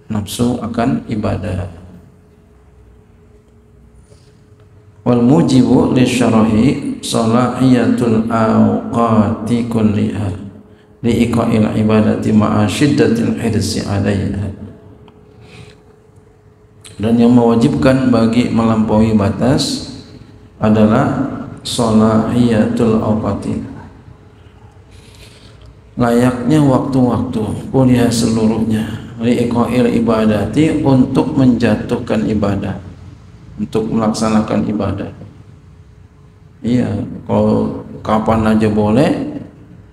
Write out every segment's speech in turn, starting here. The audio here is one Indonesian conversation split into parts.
nafsu akan ibadah. Wal mujibu lisyarahi salahiyatul awqati kulliha liiqa'il ibadati ma'a syiddatil hirsi 'alaiha. Dan yang mewajibkan bagi melampaui batas adalah salahiyatul awqati, layaknya waktu-waktu kuliah seluruhnya, liiqa'il ibadati, untuk menjatuhkan ibadah, untuk melaksanakan ibadah. Iya, kalau kapan aja boleh,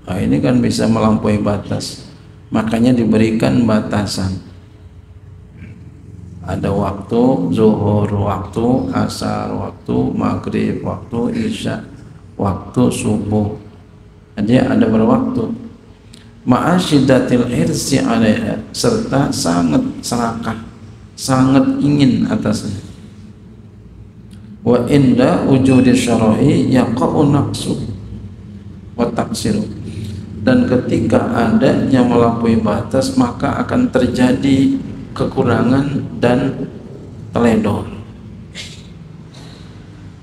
nah ini kan bisa melampaui batas. Makanya diberikan batasan. Ada waktu zuhur, waktu asar, waktu maghrib, waktu isya, waktu subuh. Jadi ada berwaktu. Ma'asyidatil hirsi 'alaiha, serta sangat serakah, sangat ingin atasnya. Wa inda wujudi syara'i yaqa'u naqsu wa taqsiru, dan ketika adanya melampaui batas maka akan terjadi kekurangan dan teledor.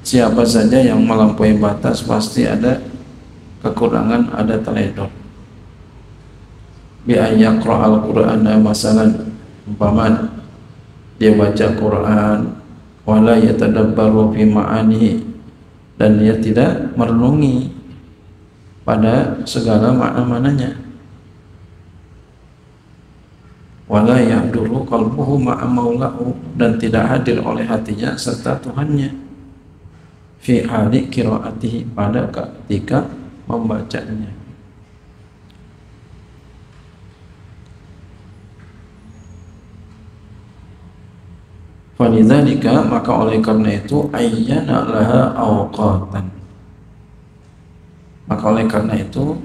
Siapa saja yang melampaui batas pasti ada kekurangan, ada teledor. Bi ayaqra'al qur'ana masalan, umpama dia baca Quran wala yatadabbaru fi ma'anihi, dan dia tidak merenungi pada segala makna-maknanya. Wala yahduru qalbuhu ma'a maulahu, dan tidak hadir oleh hatinya serta Tuhannya. Fi hali qiraatihi, pada ketika membacanya. Falidzalika, maka oleh karena itu, ayyana laha awqatan, maka oleh karena itu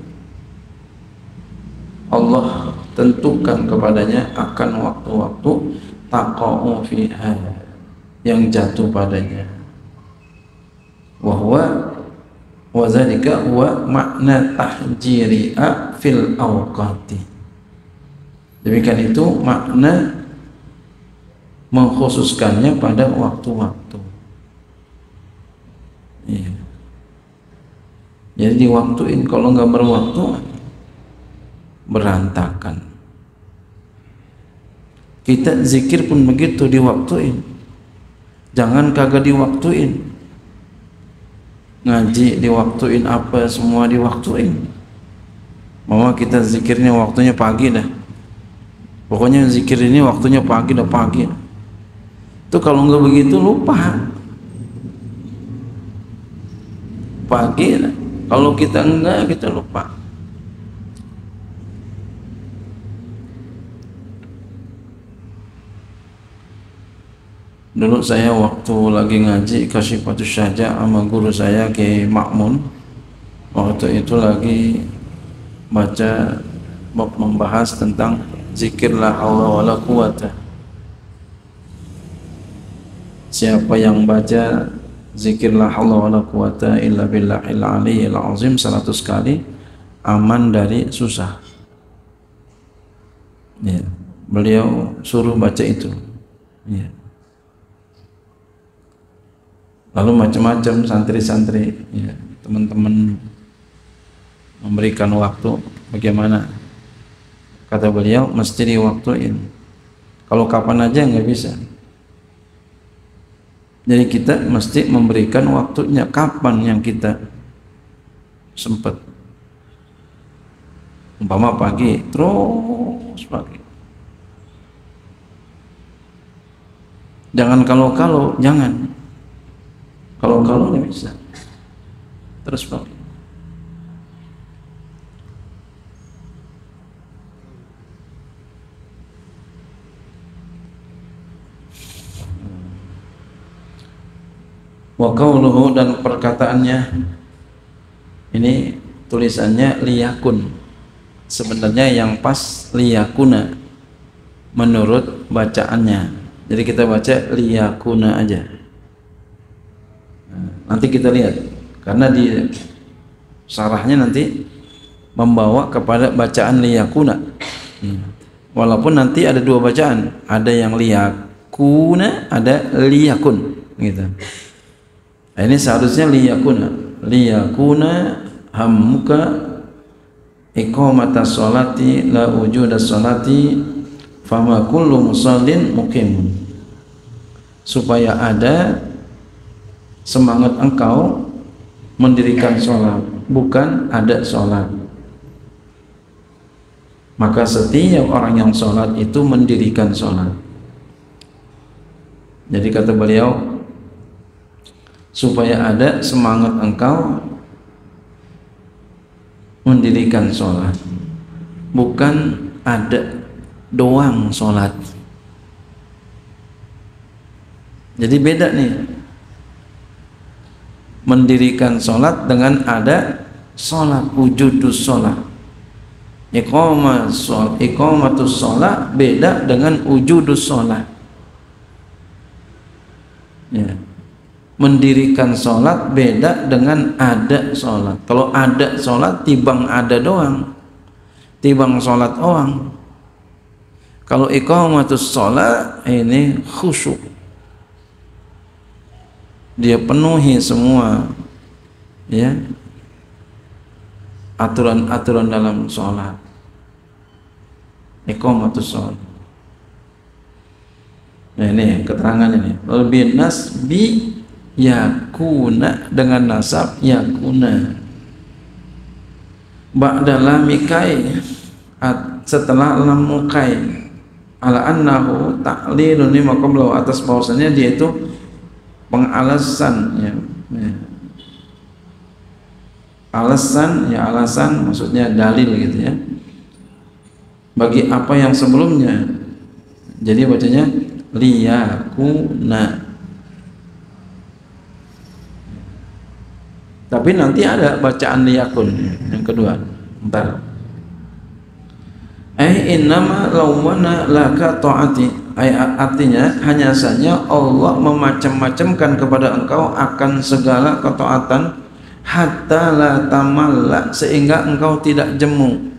Allah tentukan kepadanya akan waktu-waktu taqa'u fiha, yang jatuh padanya. Wa dzalika huwa makna tahjiri'a fil awqati, demikian itu makna mengkhususkannya pada waktu-waktu. Iya. Jadi diwaktuin, kalau nggak berwaktu berantakan. Kita zikir pun begitu, diwaktuin. Jangan kagak diwaktuin. Ngaji diwaktuin, apa semua diwaktuin. Mama kita zikirnya waktunya pagi dah. Pokoknya zikir ini waktunya pagi dah, pagi. Itu kalau nggak begitu lupa. Pagi dah. Kalau kita enggak, kita lupa. Dulu saya waktu lagi ngaji Kasyifatus Syahja sama guru saya Ki Ma'mun, waktu itu lagi baca bab membahas tentang zikir la haula wala quwata. Siapa yang baca zikir la haula wala quwata illa billahil aliyyil azim 100 kali, aman dari susah. Ya, beliau suruh baca itu. Ya. Lalu macam-macam santri-santri, ya, teman-teman memberikan waktu. Bagaimana? Kata beliau, mesti diwaktuin. Kalau kapan aja nggak bisa. Jadi kita mesti memberikan waktunya, kapan yang kita sempat. Umpama pagi, terus pagi. Jangan kalau-kalau, jangan. Kalau nggak bisa, terus pagi. Wa qauluhu, dan perkataannya, ini tulisannya liyakun, sebenarnya yang pas liyakuna menurut bacaannya. Jadi kita baca liyakuna aja. Nanti kita lihat, karena di syarahnya nanti membawa kepada bacaan liyakuna. Walaupun nanti ada dua bacaan, ada yang liyakuna, ada liyakun gitu. Nah, ini seharusnya liyakuna hammuka iqamatas sholati la wujudas sholati fama kullu musallin muqimun, supaya ada semangat engkau mendirikan sholat, bukan ada sholat. Maka setiap orang yang sholat itu mendirikan sholat. Jadi kata beliau, supaya ada semangat engkau mendirikan sholat, bukan ada doang sholat. Jadi beda nih, mendirikan sholat dengan ada sholat, wujudus sholat. Iqamatus sholat beda dengan wujudus sholat. Ya. Mendirikan sholat beda dengan ada sholat. Kalau ada sholat tibang ada doang, tibang sholat doang. Kalau iqamatus sholat ini khusyuk, dia penuhi semua ya aturan-aturan dalam sholat. Iqamatus sholat. Nah ini keterangan ini. Lebih nasbi yakuna dengan nasab yakuna. Ba'da lamikai setelah lam mukai ala annahu ta'lilun lima qablahu, atas bahwasanya dia itu pengalasan ya. Alasan ya, alasan maksudnya dalil gitu ya, bagi apa yang sebelumnya. Jadi bacanya liyakuna. Tapi nanti ada bacaan liyakun yang kedua. Bentar. Innama lawwana laka ta'ati. Artinya hanya saja Allah memacam-macamkan kepada engkau akan segala ketaatan, hatta la tamalla, sehingga engkau tidak jemu.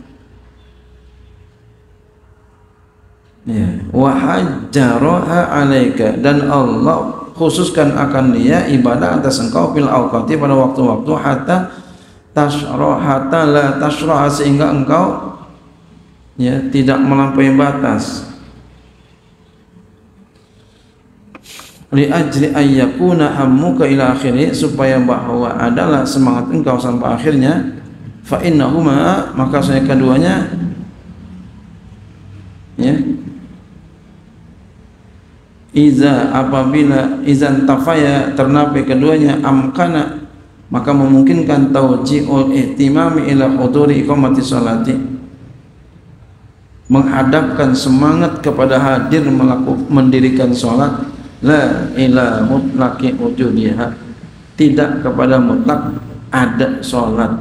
Ya, wa hajjaraha alaika, dan Allah khususkan akan dia ibadah atas engkau fil awqati, pada waktu-waktu, hatta tashrah, hatta la tashrah, sehingga engkau ya tidak melampaui batas. Li ajli ayyakuna hammuka ila akhiri, supaya bahwa adalah semangat engkau sampai akhirnya. Fa innahuma, maka saya keduanya ya, iza apabila izan tafaya ternapi keduanya, amkana maka memungkinkan tauji'ul ihtimami ila huduri iqamati sholati, menghadapkan semangat kepada hadir mendirikan sholat, la ila mutlaqi wujudiha, tidak kepada mutlak ada sholat,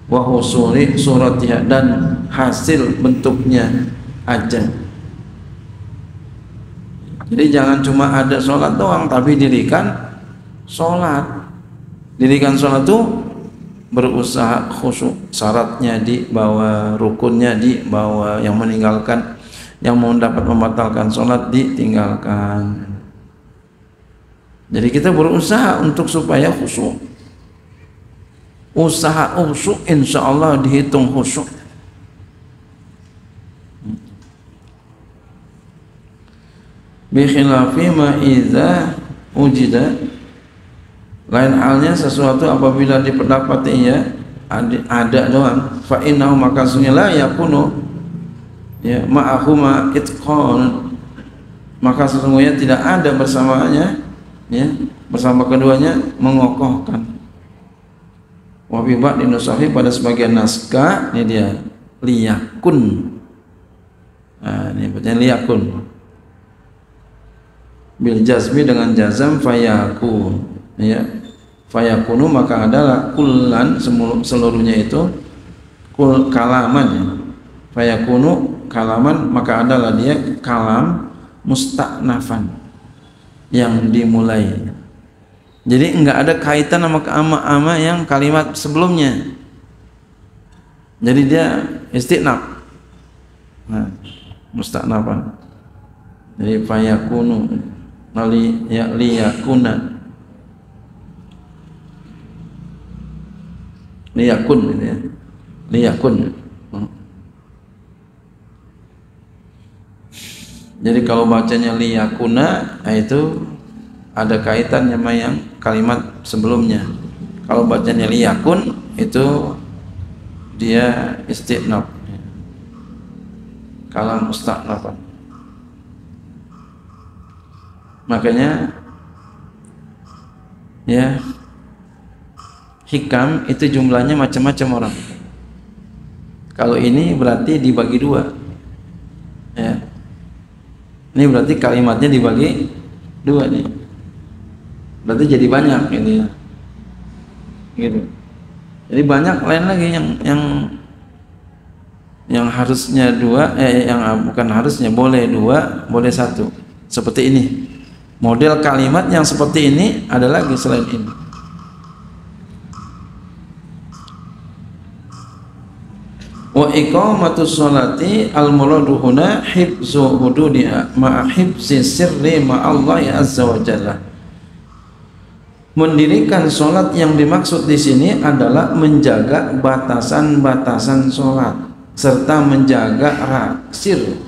wa husuli suratiha, dan hasil bentuknya aja. Jadi jangan cuma ada sholat doang, tapi dirikan sholat. Dirikan sholat itu berusaha khusyuk, syaratnya di bawah, rukunnya di bawah, yang meninggalkan, yang mau dapat membatalkan sholat ditinggalkan. Jadi kita berusaha untuk supaya khusyuk. Usaha khusyuk insya Allah dihitung khusyuk. Bi khilafi ma idza ujida, lain halnya sesuatu apabila diperdapati ya ada doang, fa innahu, maka sesungguhnya la yakunu ya ma'ahuma itqan, maka sesungguhnya tidak ada bersamanya ya, bersama keduanya mengokohkan. Wa bi ba'di nusahi, pada sebagian naskah ini dia liyakun. Nah, ini bacaan liyakun bil jazmi, dengan jazam, fayakun ya, fayakunu, maka adalah kullan, seluruhnya itu kalaman ya. Fayakunu kalaman, maka adalah dia kalam mustaknafan, yang dimulai. Jadi enggak ada kaitan sama ama yang kalimat sebelumnya. Jadi dia istinaf. Nah, Mustaknafan. Jadi fayakunu liyakuna liyakun gitu ya. Liyakun. Jadi kalau bacanya liyakuna itu ada kaitannya sama yang kalimat sebelumnya. Kalau bacanya liyakun itu dia istinaf, kalam mustaknafan. Makanya ya hikam itu jumlahnya macam-macam orang. Kalau ini berarti dibagi dua ya. Ini berarti kalimatnya dibagi dua nih. Berarti jadi banyak ini ya. Gitu. Jadi banyak lain lagi yang harusnya dua, yang bukan harusnya, boleh dua, boleh satu. Seperti ini. Model kalimat yang seperti ini ada lagi selain ini. Wa iqamatus sholati al-muradu huna hifzu hududiha ma'a hifzi sirri ma'allahi azza wa jalla. Mendirikan sholat yang dimaksud di sini adalah menjaga batasan-batasan sholat serta menjaga sir,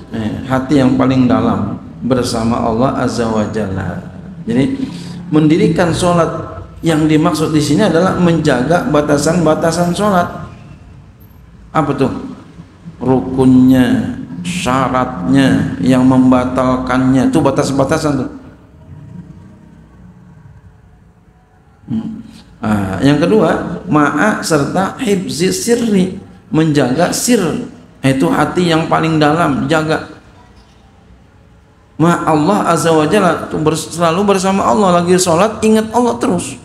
hati yang paling dalam bersama Allah azza wa jalla. Jadi mendirikan sholat yang dimaksud di sini adalah menjaga batasan-batasan sholat. Apa tuh? Rukunnya, syaratnya, yang membatalkannya, itu batas-batasan tuh. Yang kedua, ma'a serta hibzi sirri, menjaga sir, itu hati yang paling dalam, jaga. Allah azza wa jalla, selalu bersama Allah, lagi sholat ingat Allah terus.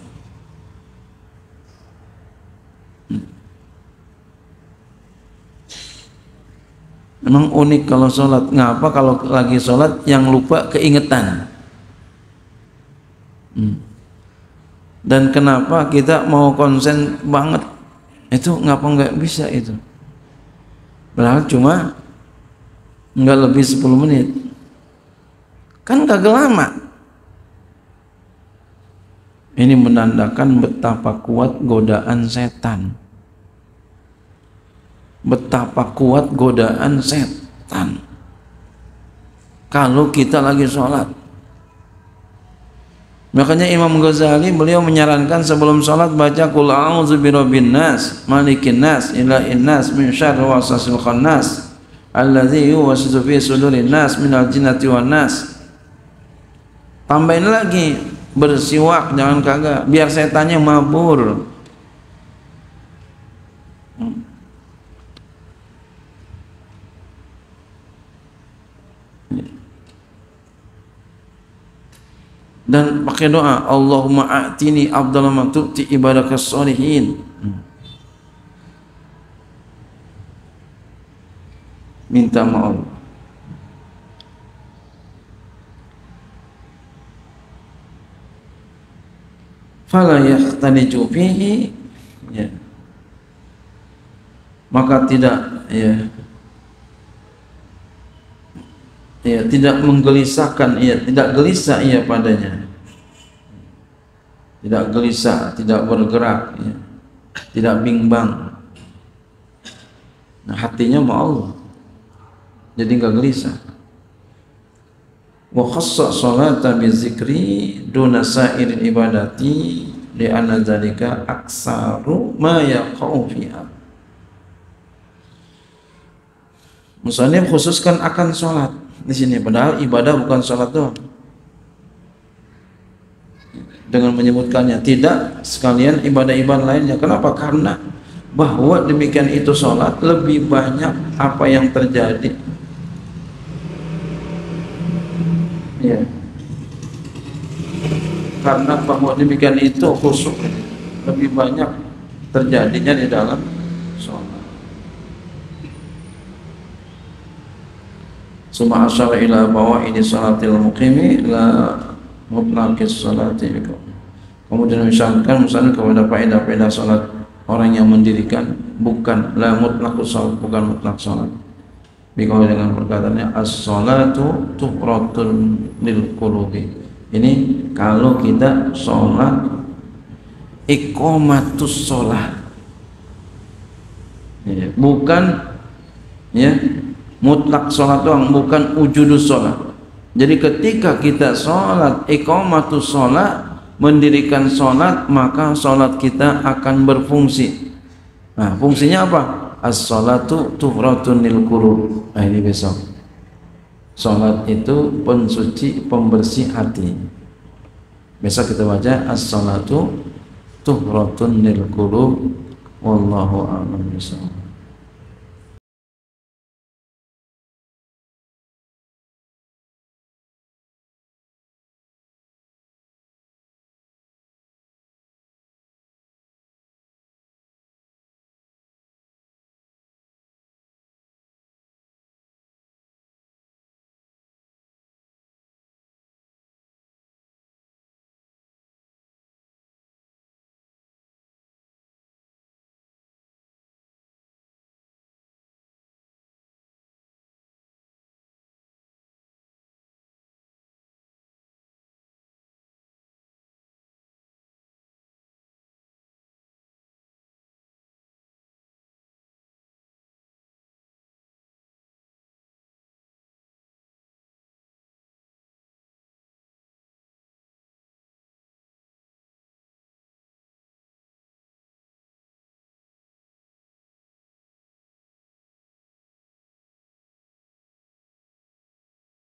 Memang unik kalau sholat. Ngapa kalau lagi sholat yang lupa keingetan? Dan kenapa kita mau konsen banget? Itu ngapa nggak bisa itu? Padahal cuma nggak lebih 10 menit. Kan kagak lama. Ini menandakan betapa kuat godaan setan. Betapa kuat godaan setan kalau kita lagi sholat. Makanya Imam Ghazali beliau menyarankan sebelum sholat baca qul a'udzu birabbin nas malikin nas ilahin nas min syarri waswasil khannas alladzi yuwaswisu fi sudurin nas minal jinnati wan nas. Tambahin lagi bersiwak, jangan kagak, biar setannya mabur. Dan pakai doa Allahumma a'tini afdhala ma tu'ti ibadakas sholihin. Minta maaf. Fala yahtadiju fihi, ya. Maka tidak tidak menggelisahkan, tidak gelisah padanya, tidak gelisah, tidak bergerak, tidak bimbang. Nah, hatinya sama Allah, jadi nggak gelisah. Wa khassa sholata bi zikri duna sa'iril ibadati li anna dzalika aksaru ma yaqau fiha. Musannif khususkan akan sholat di sini, padahal ibadah bukan sholat doang. Dengan menyebutkannya, tidak sekalian ibadah-ibadah lainnya. Kenapa? Karena bahwa demikian itu sholat lebih banyak apa yang terjadi. Ya. Karena bahwa demikian itu khusyuk lebih banyak terjadinya di dalam sholat. Suma asyara ila bawa ini salatil muqimi la mutlaqis salati. Kemudian misalkan kepada faedah-faedah salat orang yang mendirikan, bukan la mutlaqus salat, bukan mutlak salat. Biqauli dengan perkataannya as-salatu tuhratun lil qulubi. Ini kalau kita sholat iqamatus sholat, ya, bukan ya mutlak sholat doang, bukan wujudus sholat. Jadi ketika kita sholat iqamatus sholat, mendirikan sholat, maka sholat kita akan berfungsi. Nah, fungsinya apa? As-sholatu tuhratun lil qulub. Nah, ini besok. Sholat itu pensuci, pembersih hati. Besok kita baca as-sholatu tuhratun lil qulub. Wallahu a'lam bishawab.